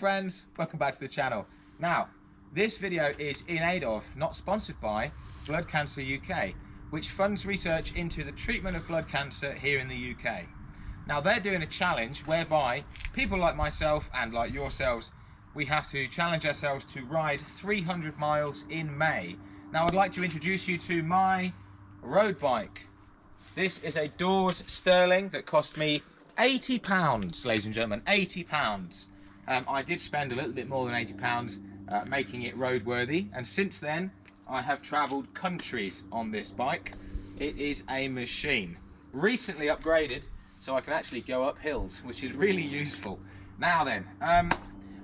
friends, welcome back to the channel. Now, this video is in aid of, not sponsored by, Blood Cancer UK, which funds research into the treatment of blood cancer here in the UK. Now, they're doing a challenge whereby people like myself and like yourselves, we have to challenge ourselves to ride 300 miles in May. Now, I'd like to introduce you to my road bike. This is a Dawes Sterling that cost me £80, ladies and gentlemen, £80. I did spend a little bit more than £80 making it roadworthy, and since then I have travelled countries on this bike. It is a machine. Recently upgraded so I can actually go up hills, which is really useful. Now then,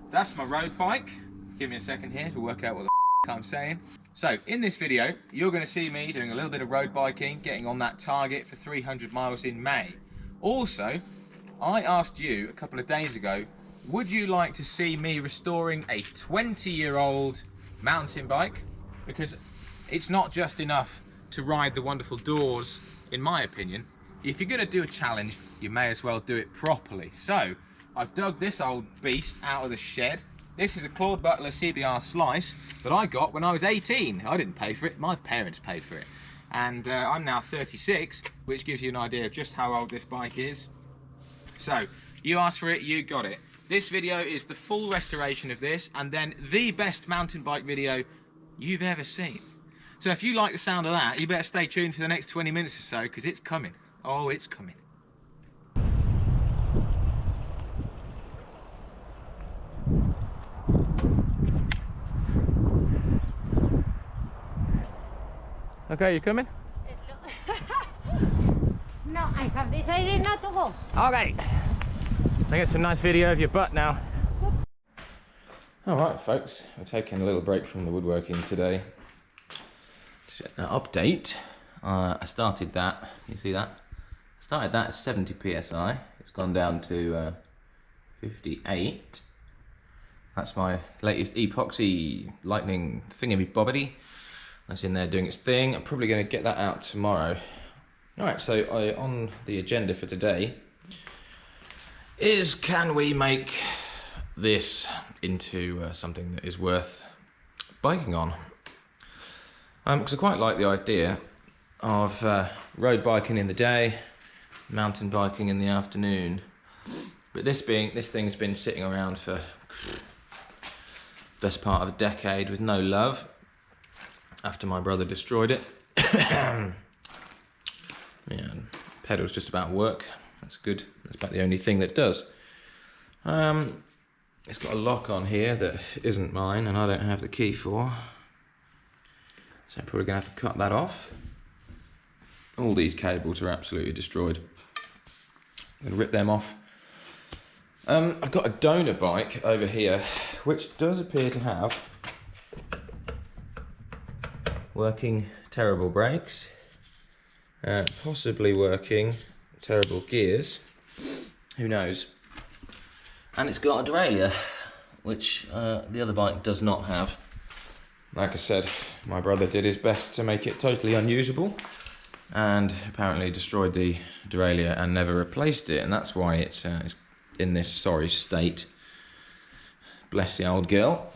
that's my road bike. Give me a second here to work out what the I'm saying. So in this video you're going to see me doing a little bit of road biking, getting on that target for 300 miles in May. Also, I asked you a couple of days ago, would you like to see me restoring a 20-year-old mountain bike? Because it's not just enough to ride the wonderful Dawes, in my opinion. If you're going to do a challenge, you may as well do it properly. So I've dug this old beast out of the shed. This is a Claude Butler CBR Slice that I got when I was 18. I didn't pay for it, my parents paid for it. And I'm now 36, which gives you an idea of just how old this bike is. So, you asked for it, you got it. This video is the full restoration of this, and then the best mountain bike video you've ever seen. So if you like the sound of that, you better stay tuned for the next 20 minutes or so, because it's coming. Oh, it's coming. Okay, you coming? No, I have decided not to go. Okay. I get some nice video of your butt now. Alright folks, we're taking a little break from the woodworking today. Just an update. I started that, you see that? I started that at 70 psi. It's gone down to 58. That's my latest epoxy lightning thingy-bobbity. That's in there doing its thing. I'm probably going to get that out tomorrow. Alright, so on the agenda for today is, can we make this into something that is worth biking on? Because I quite like the idea of road biking in the day, mountain biking in the afternoon. But this thing's been sitting around for best part of a decade with no love after my brother destroyed it. Yeah, pedals just about work. That's good. That's about the only thing that does. It's got a lock on here that isn't mine and I don't have the key for. So I'm probably going to have to cut that off. All these cables are absolutely destroyed. I'm going to rip them off. I've got a donor bike over here which does appear to have working terrible brakes. Possibly working terrible gears, who knows. And it's got a derailleur, which the other bike does not have. Like I said, my brother did his best to make it totally unusable and apparently destroyed the derailleur and never replaced it, and that's why it's in this sorry state. Bless the old girl.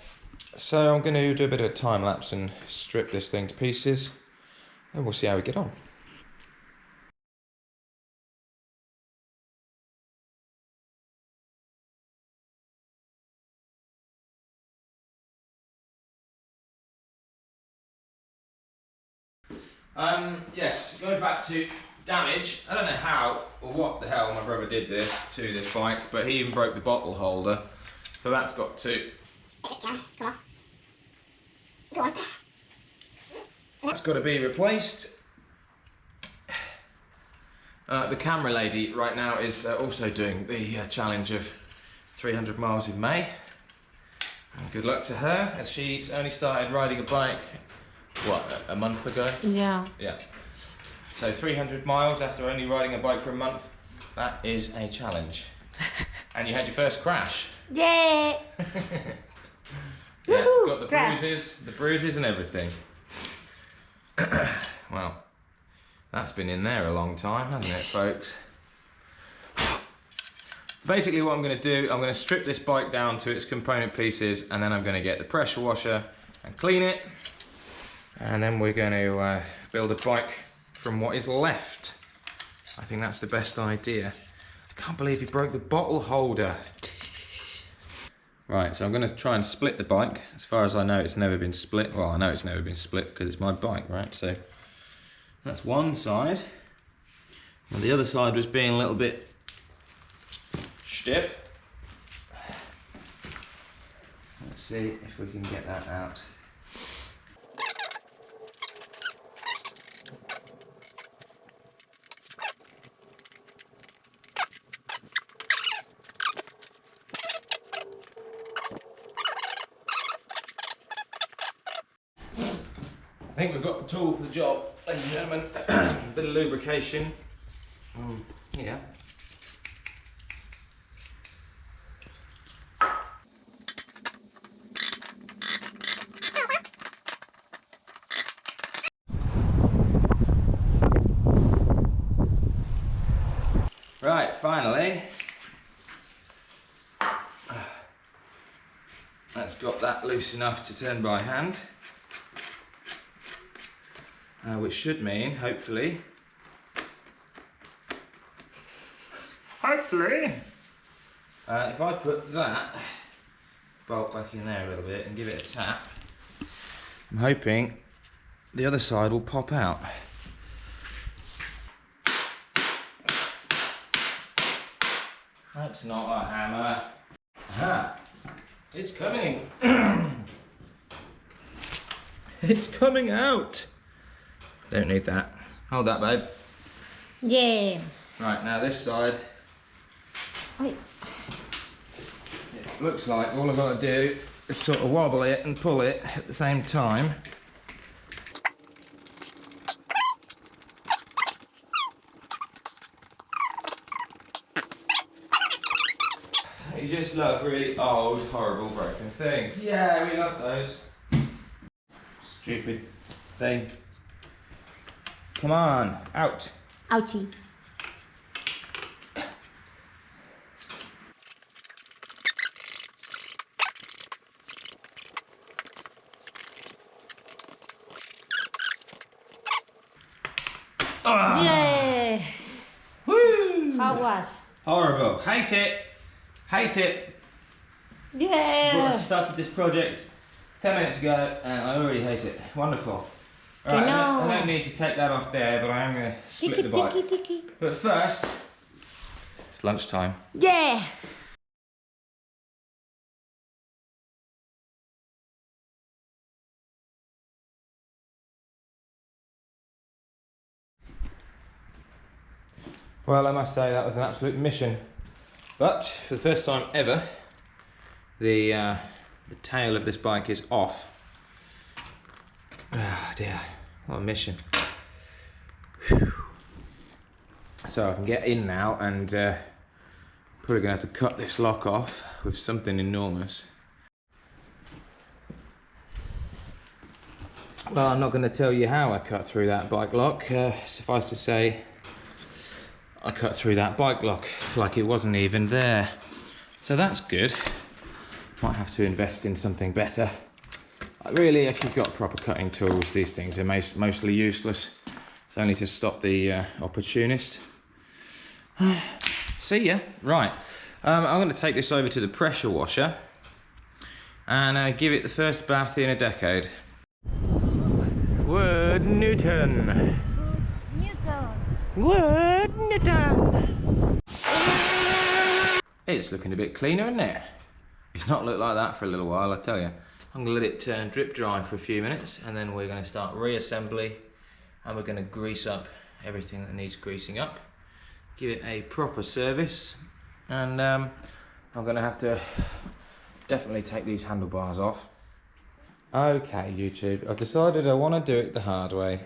So I'm going to do a bit of time lapse and strip this thing to pieces, and we'll see how we get on. Yes, going back to damage. I don't know how or what the hell my brother did this to this bike, but he even broke the bottle holder, so that's got to. Come on. That's got to be replaced. The camera lady right now is also doing the challenge of 300 miles in May. Good luck to her, as she's only started riding a bike, what, a month ago? Yeah. Yeah. So 300 miles after only riding a bike for a month, that is a challenge. And you had your first crash. Yeah. Yeah, got the bruises and everything. Well, that's been in there a long time, hasn't it, folks? Basically what I'm going to do, I'm going to strip this bike down to its component pieces, and then I'm going to get the pressure washer and clean it, and then we're going to build a bike from what is left. I think that's the best idea. I can't believe he broke the bottle holder. Right, so I'm going to try and split the bike. As far as I know, it's never been split. Well, I know it's never been split because it's my bike, right? So that's one side. And the other side was being a little bit stiff. Let's see if we can get that out. I think we've got the tool for the job, ladies and gentlemen. A bit of lubrication. Yeah. Right, finally. That's got that loose enough to turn by hand. Which should mean, hopefully, if I put that bolt back in there a little bit and give it a tap, I'm hoping the other side will pop out. That's not a hammer. Aha! It's coming! It's coming out! Don't need that. Hold that, babe. Yeah. Right, now this side. Wait. It looks like all I've got to do is sort of wobble it and pull it at the same time. You just love really old, horrible, broken things. Yeah, we love those. Stupid thing. Come on, out. Ouchie. Yeah. Woo! How was? Horrible. Hate it. Hate it. Well, I Yeah. started this project 10 minutes ago and I already hate it. Wonderful. Right, I don't need to take that off there, but I am going to split the bike. Tiki. But first, it's lunchtime. Yeah. Well, I must say that was an absolute mission. But for the first time ever, the tail of this bike is off. Ah, dear, what a mission. Whew. So I can get in now and probably gonna have to cut this lock off with something enormous. Well, I'm not going to tell you how I cut through that bike lock. Suffice to say, I cut through that bike lock like it wasn't even there. So that's good. Might have to invest in something better. Really, if you've got proper cutting tools, these things are mostly useless. It's only to stop the opportunist. See ya. Right, I'm going to take this over to the pressure washer and give it the first bath in a decade. Wood Newton. Wood Newton. It's looking a bit cleaner, isn't it? It's not looked like that for a little while, I tell you. I'm going to let it drip dry for a few minutes and then we're going to start reassembly and we're going to grease up everything that needs greasing up. Give it a proper service and I'm going to have to definitely take these handlebars off. Okay, YouTube, I've decided I want to do it the hard way.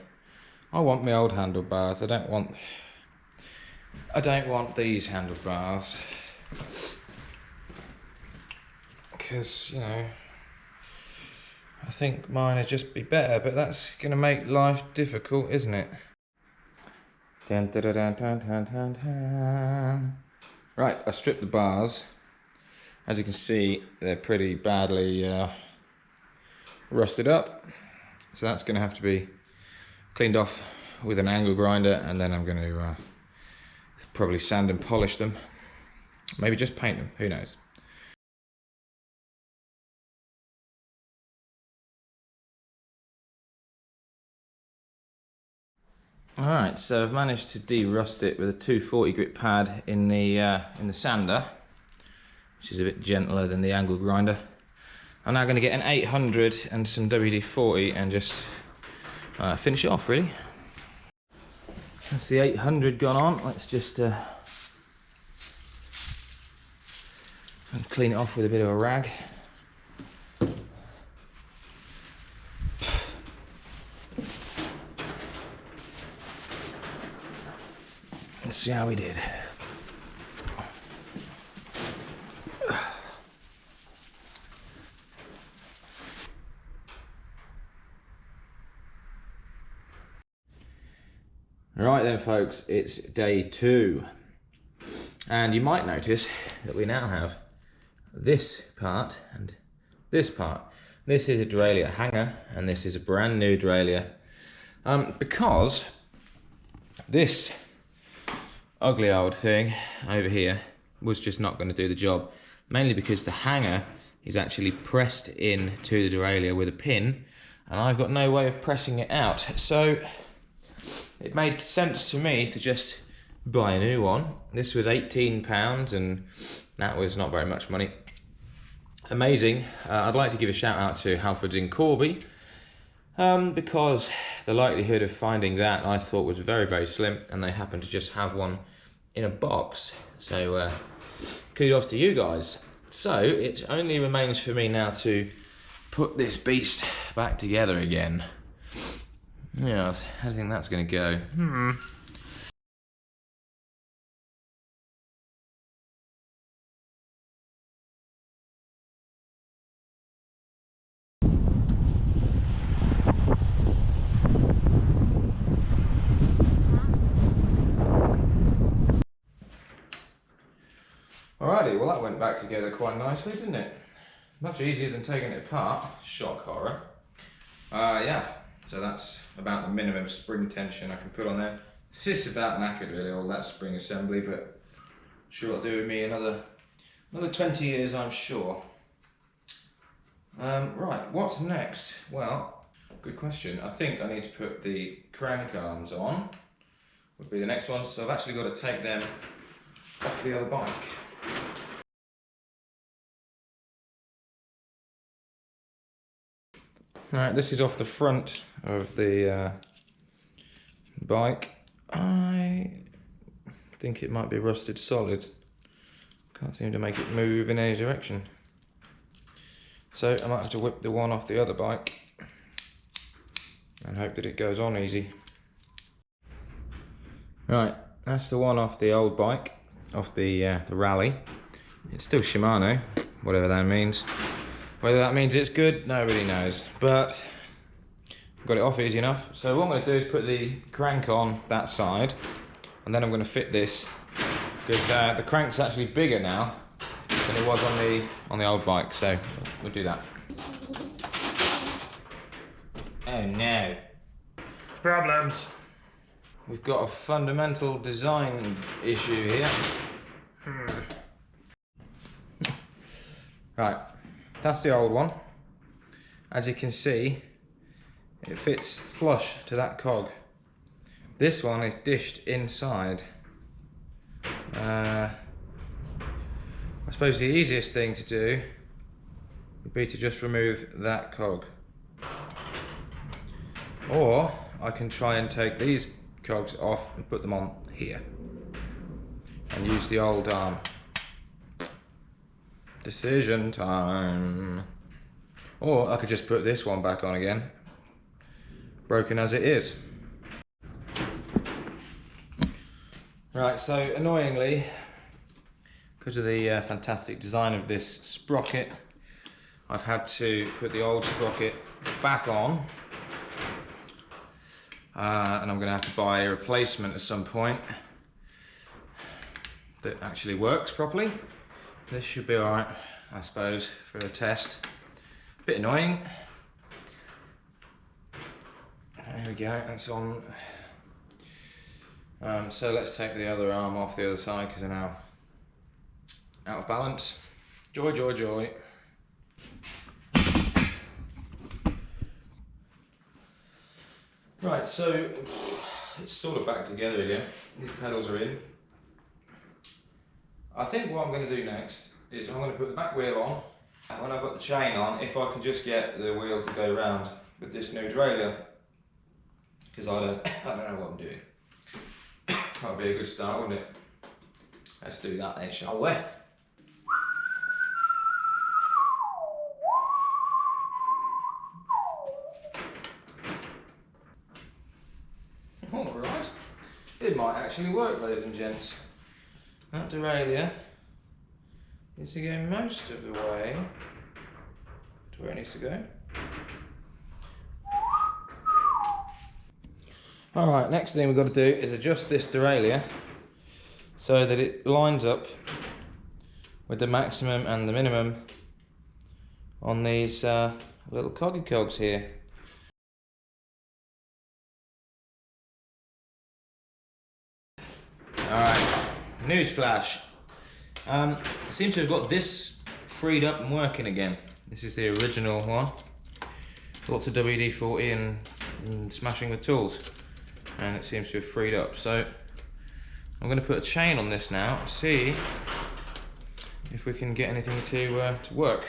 I want my old handlebars. I don't want these handlebars because, you know, I think mine would just be better, but that's going to make life difficult, isn't it? Dun, dun, dun, dun, dun, dun, dun. Right, I stripped the bars. As you can see, they're pretty badly rusted up. So that's going to have to be cleaned off with an angle grinder, and then I'm going to probably sand and polish them. Maybe just paint them, who knows. Alright, so I've managed to de-rust it with a 240 grit pad in the sander, which is a bit gentler than the angle grinder. I'm now going to get an 800 and some WD-40 and just finish it off, really. That's the 800 gone on. Let's just clean it off with a bit of a rag. Let's see how we did. Right then folks, it's day 2. And you might notice that we now have this part and this part. This is a derailleur hanger and this is a brand new derailleur. Because this ugly old thing over here was just not going to do the job, mainly because the hanger is actually pressed in to the derailleur with a pin and I've got no way of pressing it out, so it made sense to me to just buy a new one. This was £18 and that was not very much money. Amazing. I'd like to give a shout out to Halfords in Corby, because the likelihood of finding that I thought was very, very slim, and they happen to just have one in a box. So kudos to you guys. So it only remains for me now to put this beast back together again. Yeah, how do you think that's going to go? Alrighty, well that went back together quite nicely, didn't it? Much easier than taking it apart. Shock horror. Yeah, so that's about the minimum spring tension I can put on there. It's about knackered really, all that spring assembly, but I'm sure it'll do with me another 20 years, I'm sure. Right, what's next? Well, good question. I think I need to put the crank arms on, would be the next one, so I've actually got to take them off the other bike. Alright, this is off the front of the bike. I think it might be rusted solid. Can't seem to make it move in any direction. So I might have to whip the one off the other bike and hope that it goes on easy. Right, that's the one off the old bike, off the Rally. It's still Shimano, whatever that means. Whether that means it's good, nobody knows, but got it off easy enough. So what I'm going to do is put the crank on that side, and then I'm going to fit this, because the crank's actually bigger now than it was on the old bike, so we'll do that. Oh no. Problems. We've got a fundamental design issue here. Right, that's the old one. As you can see, it fits flush to that cog. This one is dished inside. I suppose the easiest thing to do would be to just remove that cog. Or I can try and take these cogs off and put them on here and use the old arm. Decision time. Or I could just put this one back on again, broken as it is. Right, so annoyingly, because of the fantastic design of this sprocket, I've had to put the old sprocket back on, and I'm going to have to buy a replacement at some point. that actually works properly. This should be alright, I suppose, for a test. Bit annoying. There we go, that's on. So let's take the other arm off the other side because they're now out of balance. Joy, joy, joy. Right, so it's sort of back together again. These pedals are in. I think what I'm going to do next is I'm going to put the back wheel on. When I've got the chain on, if I can just get the wheel to go round with this new derailleur, because I don't know what I'm doing. That'd be a good start, wouldn't it? Let's do that then, shall we? Alright, it might actually work, ladies and gents. That derailleur is to go most of the way to where it needs to go. Alright, next thing we've got to do is adjust this derailleur so that it lines up with the maximum and the minimum on these little coggy cogs here. Alright, newsflash. I seem to have got this freed up and working again. This is the original one. Lots of WD-40 and smashing with tools. And it seems to have freed up. So I'm going to put a chain on this now, see if we can get anything to work.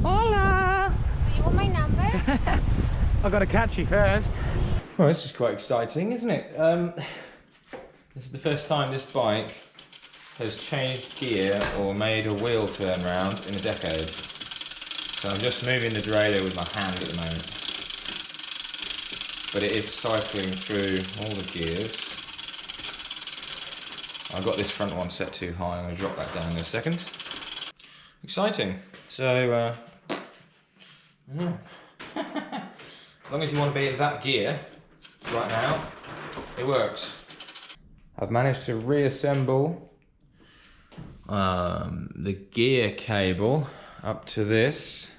Hola! Do you want my number? I've got to catch you first. Well, this is quite exciting, isn't it? This is the first time this bike has changed gear or made a wheel turn round in a decade. So I'm just moving the derailleur with my hand at the moment. But it is cycling through all the gears. I've got this front one set too high, I'm going to drop that down in a second. Exciting. So, yeah. As long as you want to be in that gear right now, it works. I've managed to reassemble the gear cable up to this.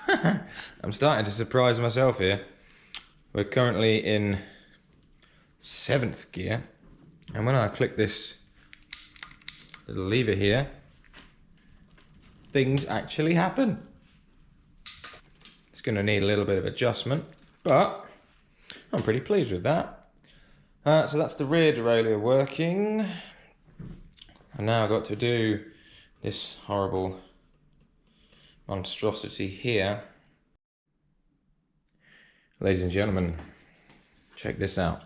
I'm starting to surprise myself here. We're currently in 7th gear, and when I click this little lever here, things actually happen. It's going to need a little bit of adjustment, but I'm pretty pleased with that. So that's the rear derailleur working, and now I've got to do this horrible monstrosity here. Ladies and gentlemen, check this out.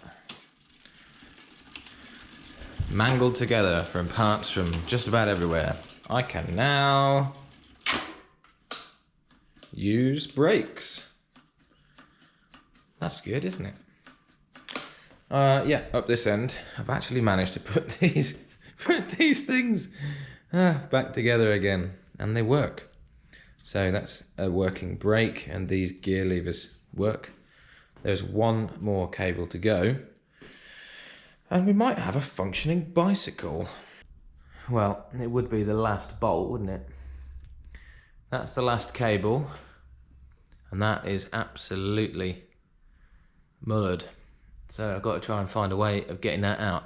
Mangled together from parts from just about everywhere. I can now use brakes. That's good, isn't it? Yeah, up this end, I've actually managed to put these things back together again, and they work. So that's a working brake, and these gear levers work. There's one more cable to go, and we might have a functioning bicycle. Well, it would be the last bolt, wouldn't it? That's the last cable, and that is absolutely mullered. So I've got to try and find a way of getting that out.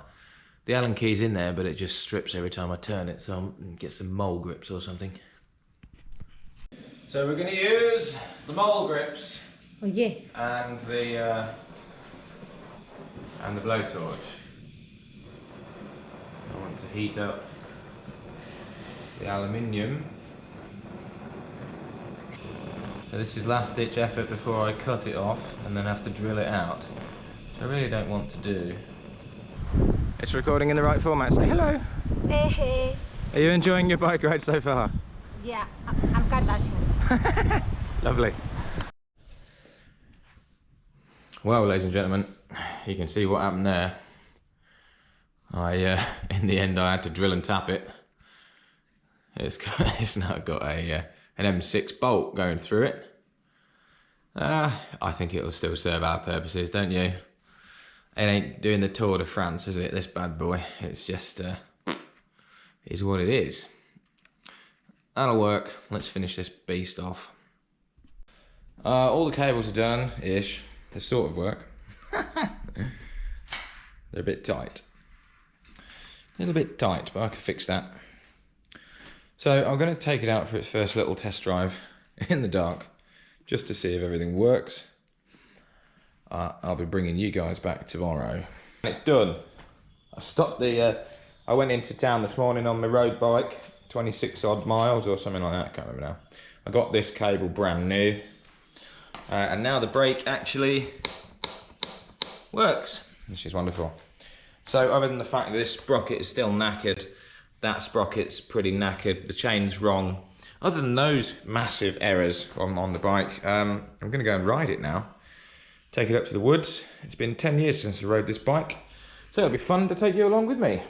The Allen key's in there, but it just strips every time I turn it, so I'll get some mole grips or something. So we're going to use the mole grips and the blowtorch. I want to heat up the aluminium. So this is last ditch effort before I cut it off and then have to drill it out, which I really don't want to do. It's recording in the right format. Say hello. Hey. Are you enjoying your bike ride so far? Yeah, I'm Kardashian. Lovely. Well, ladies and gentlemen, you can see what happened there. In the end, I had to drill and tap it. It's now got an M6 bolt going through it. I think it'll still serve our purposes, don't you? It ain't doing the Tour de France, is it, this bad boy? It's just, is what it is. That'll work. Let's finish this beast off. All the cables are done-ish. They sort of work. They're a bit tight. A little bit tight, but I can fix that. So I'm going to take it out for its first little test drive in the dark, just to see if everything works. I'll be bringing you guys back tomorrow. It's done. I've stopped the... I went into town this morning on my road bike, 26 odd miles or something like that, I can't remember now. I got this cable brand new. And now the brake actually works, which is wonderful. So other than the fact that this sprocket is still knackered, that sprocket's pretty knackered, the chain's wrong. Other than those massive errors on the bike, I'm going to go and ride it now. Take it up to the woods. It's been 10 years since I rode this bike, so it'll be fun to take you along with me.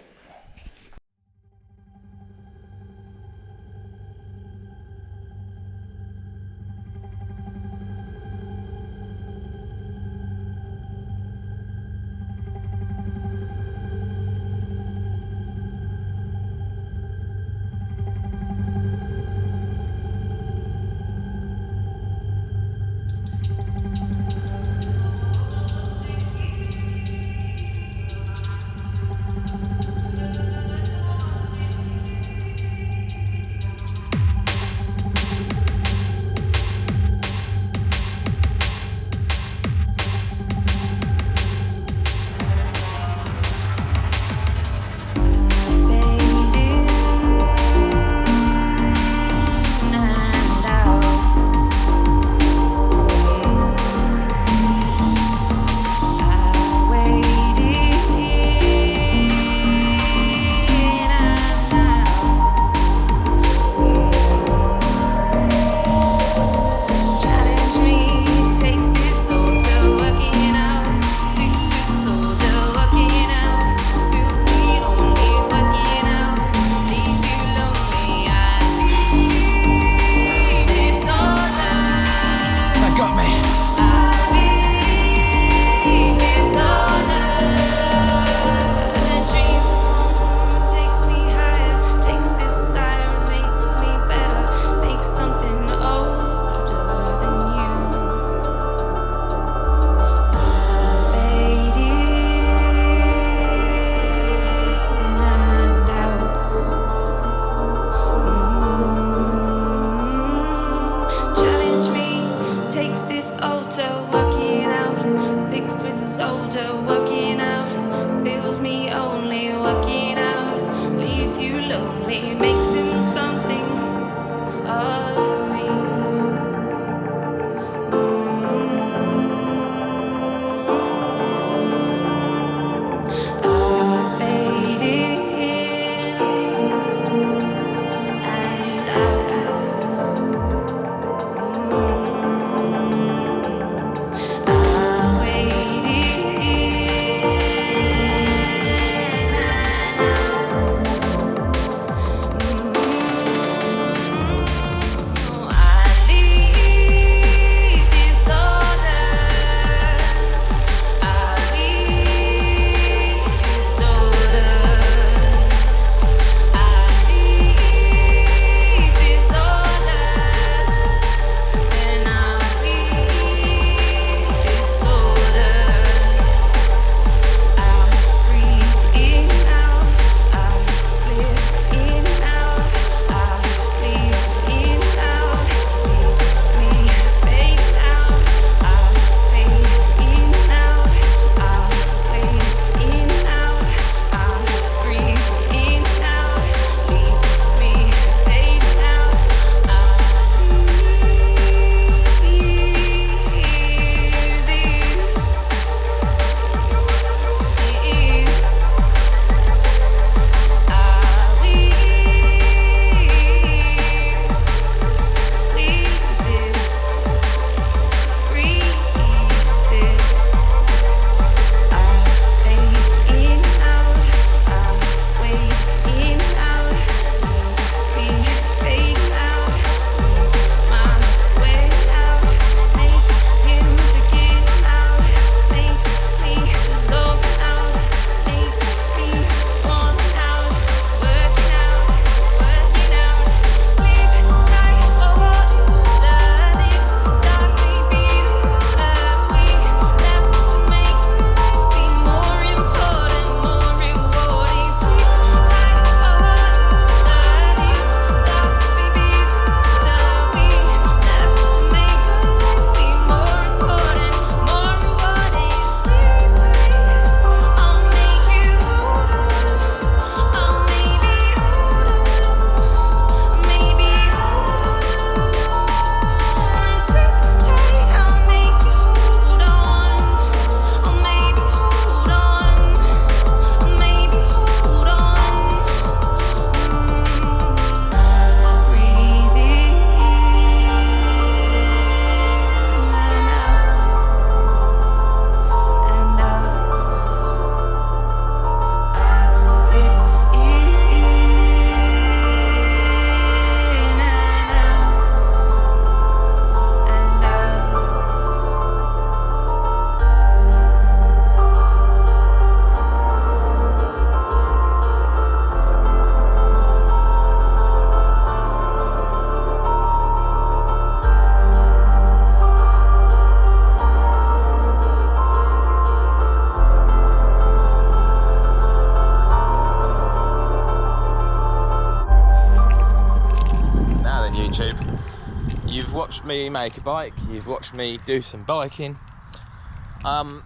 watched me make a bike, you've watched me do some biking.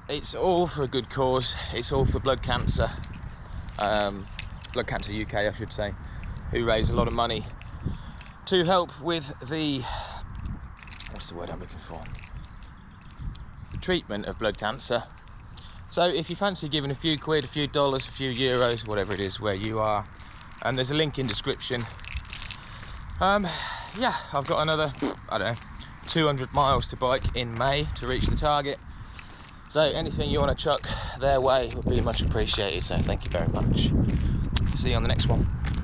It's all for a good cause. It's all for blood cancer. Blood Cancer UK, I should say, who raise a lot of money to help with the, what's the word I'm looking for? The treatment of blood cancer. So if you fancy giving a few quid, a few dollars, a few euros, whatever it is where you are, and there's a link in description. Yeah, I've got another, I don't know, 200 miles to bike in May to reach the target. So anything you want to chuck their way would be much appreciated. So thank you very much. See you on the next one.